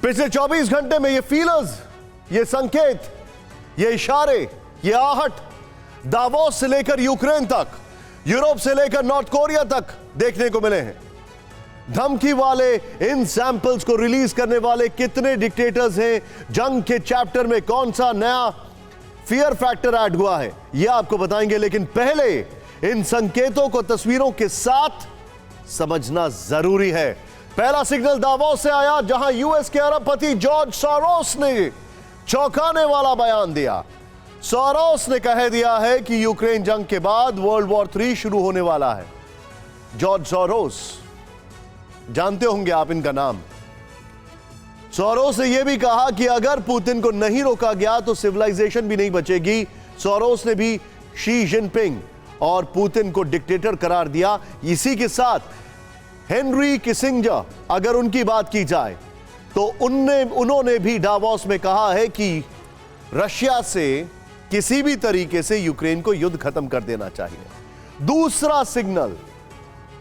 पिछले 24 घंटे में ये फीलर्स, ये संकेत, ये इशारे, ये आहट दावोस से लेकर यूक्रेन तक, यूरोप से लेकर नॉर्थ कोरिया तक देखने को मिले हैं। धमकी वाले इन सैंपल्स को रिलीज करने वाले कितने डिक्टेटर्स हैं, जंग के चैप्टर में कौन सा नया फियर फैक्टर ऐड हुआ है, यह आपको बताएंगे। लेकिन पहले इन संकेतों को तस्वीरों के साथ समझना जरूरी है। पहला सिग्नल दावोस से आया, जहां यूएस के अरबपति जॉर्ज सोरोस ने चौंकाने वाला बयान दिया। सोरोस ने कह दिया है कि यूक्रेन जंग के बाद वर्ल्ड वॉर 3 शुरू होने वाला है। जॉर्ज सोरोस, जानते होंगे आप इनका नाम। सोरोस ने यह भी कहा कि अगर पुतिन को नहीं रोका गया तो सिविलाइजेशन भी नहीं बचेगी। सोरोस ने भी शी जिनपिंग और पुतिन को डिक्टेटर करार दिया। इसी के साथ हेनरी किसिंजर, अगर उनकी बात की जाए तो उन्होंने भी डावोस में कहा है कि रशिया से किसी भी तरीके से यूक्रेन को युद्ध खत्म कर देना चाहिए। दूसरा सिग्नल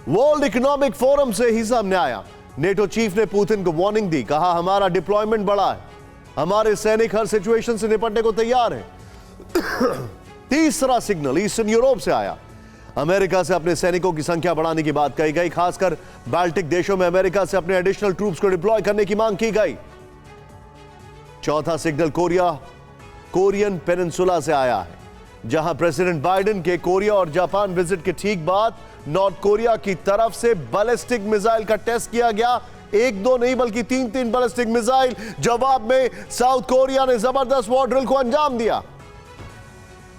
वर्ल्ड इकोनॉमिक फोरम से ही सामने आया। नेटो चीफ ने पुतिन को वार्निंग दी, कहा हमारा डिप्लॉयमेंट बढ़ा है, हमारे सैनिक हर सिचुएशन से निपटने को तैयार हैं। तीसरा सिग्नल ईस्टर्न यूरोप से आया। अमेरिका से अपने सैनिकों की संख्या बढ़ाने की बात कही गई, खासकर बाल्टिक देशों में अमेरिका से अपने एडिशनल ट्रूप्स को डिप्लॉय करने की मांग की गई। चौथा सिग्नल कोरियन पेनिनसुला से आया है, जहां प्रेसिडेंट बाइडेन के कोरिया और जापान विजिट के ठीक बाद नॉर्थ कोरिया की तरफ से बैलिस्टिक मिसाइल का टेस्ट किया गया। एक दो नहीं बल्कि तीन बैलिस्टिक मिसाइल। जवाब में साउथ कोरिया ने जबरदस्त वॉर ड्रिल को अंजाम दिया।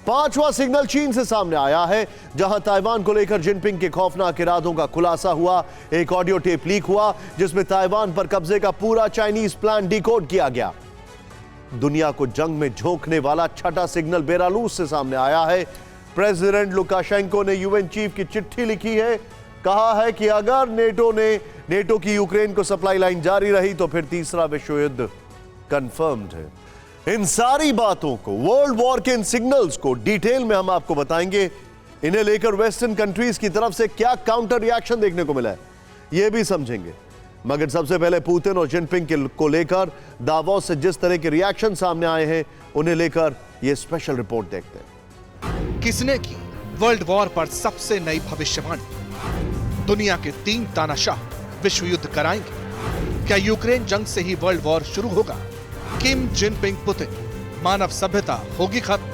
पांचवा सिग्नल चीन से सामने आया है, जहां ताइवान को लेकर जिनपिंग के खौफनाक इरादों का खुलासा हुआ। एक ऑडियो टेप लीक हुआ जिसमें ताइवान पर कब्जे का पूरा चाइनीज प्लान डिकोड किया गया। दुनिया को जंग में झोंकने वाला छठा सिग्नल बेलारूस से सामने आया है। प्रेसिडेंट लुकाशेंको ने यूएन चीफ की चिट्ठी लिखी है, कहा है कि अगर नेटो की यूक्रेन को सप्लाई लाइन जारी रही तो फिर तीसरा विश्व युद्ध कंफर्म्ड है। इन सारी बातों को, वर्ल्ड वॉर के इन सिग्नल्स को डिटेल में हम आपको बताएंगे। इन्हें लेकर वेस्टर्न कंट्रीज की तरफ से क्या काउंटर रिएक्शन देखने को मिला है, यह भी समझेंगे। मगर सबसे पहले पुतिन और जिनपिंग को लेकर दावोस से जिस तरह के रिएक्शन सामने आए हैं, उन्हें लेकर यह स्पेशल रिपोर्ट देखते हैं। किसने की वर्ल्ड वॉर पर सबसे नई भविष्यवाणी? दुनिया के 3 तानाशाह विश्व युद्ध कराएंगे। क्या यूक्रेन जंग से ही वर्ल्ड वॉर शुरू होगा? किम जिनपिंग पुतिन, मानव सभ्यता होगी खत्म?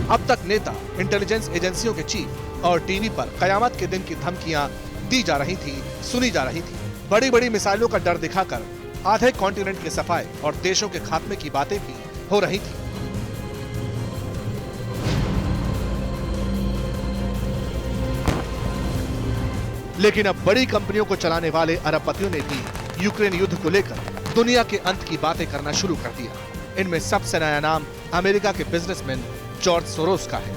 अब तक नेता, इंटेलिजेंस एजेंसियों के चीफ और टीवी पर कयामत के दिन की धमकियां दी जा रही थी, सुनी जा रही थी। बड़ी बड़ी मिसाइलों का डर दिखाकर आधे कॉन्टिनेंट के सफाए और देशों के खात्मे की बातें भी हो रही थी। लेकिन अब बड़ी कंपनियों को चलाने वाले अरबपतियों ने भी यूक्रेन युद्ध को लेकर दुनिया के अंत की बातें करना शुरू कर दिया। इनमें सबसे नया नाम अमेरिका के बिजनेसमैन जॉर्ज सोरोस का है।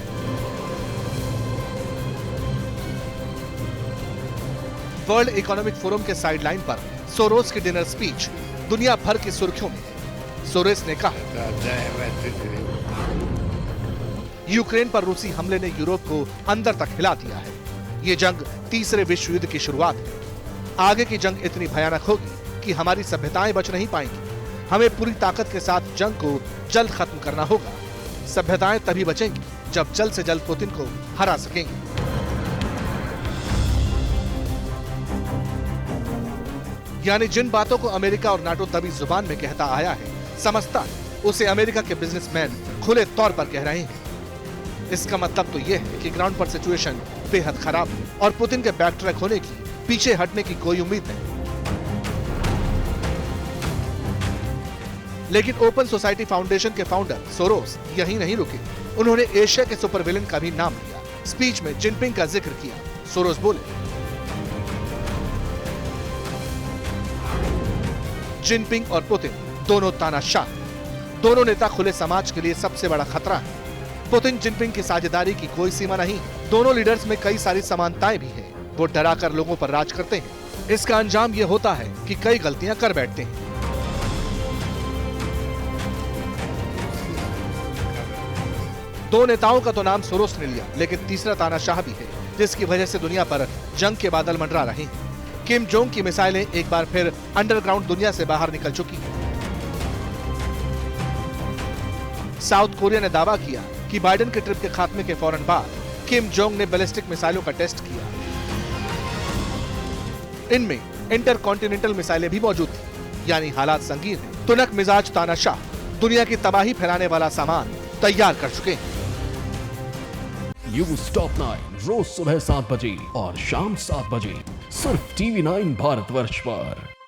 वर्ल्ड इकोनॉमिक फोरम के साइडलाइन पर सोरोस की डिनर स्पीच दुनिया भर की सुर्खियों में। सोरोस ने कहा, यूक्रेन पर रूसी हमले ने यूरोप को अंदर तक हिला दिया है। ये जंग तीसरे विश्व युद्ध की शुरुआत है। आगे की जंग इतनी भयानक होगी कि हमारी सभ्यताएं बच नहीं पाएंगी। हमें पूरी ताकत के साथ जंग को जल्द खत्म करना होगा। सभ्यताएं तभी बचेंगी जब जल्द से जल्द पुतिन को हरा सकेंगे। यानी जिन बातों को अमेरिका और नाटो दबी जुबान में कहता आया है, समझता है, उसे अमेरिका के बिजनेसमैन खुले तौर पर कह रहे हैं। इसका मतलब तो यह है कि ग्राउंड पर सिचुएशन बेहद खराब है और पुतिन के बैक ट्रैक होने की, पीछे हटने की कोई उम्मीद नहीं। लेकिन ओपन सोसाइटी फाउंडेशन के फाउंडर सोरोस यहीं नहीं रुके। उन्होंने एशिया के सुपर विलेन का भी नाम लिया। स्पीच में जिनपिंग का जिक्र किया। सोरोस बोले, जिनपिंग और पुतिन दोनों तानाशाह, दोनों नेता खुले समाज के लिए सबसे बड़ा खतरा है। पुतिन जिनपिंग की साझेदारी की कोई सीमा नहीं। दोनों लीडर्स में कई सारी समानताएं भी हैं। वो डराकर लोगों पर राज करते हैं। इसका अंजाम ये होता है कि कई गलतियां कर बैठते हैं। दो नेताओं का तो नाम सोरोस ने लिया, लेकिन तीसरा तानाशाह भी है जिसकी वजह से दुनिया पर जंग के बादल मंडरा रहे हैं। किम जोंग की मिसाइलें एक बार फिर अंडरग्राउंड दुनिया से बाहर निकल चुकी हैं। साउथ कोरिया ने दावा किया कि बाइडेन के ट्रिप के खात्मे के फौरन बाद किम जोंग ने बैलिस्टिक मिसाइलों का टेस्ट किया। इनमें इंटरकॉन्टिनेंटल मिसाइलें भी मौजूद थी, यानी हालात संगीन हैं। तुनक मिजाज तानाशाह दुनिया की तबाही फैलाने वाला सामान तैयार कर चुके हैं। न्यूज टॉप 9 रोज सुबह 7 बजे और शाम 7 बजे सिर्फ TV9 भारतवर्ष पर।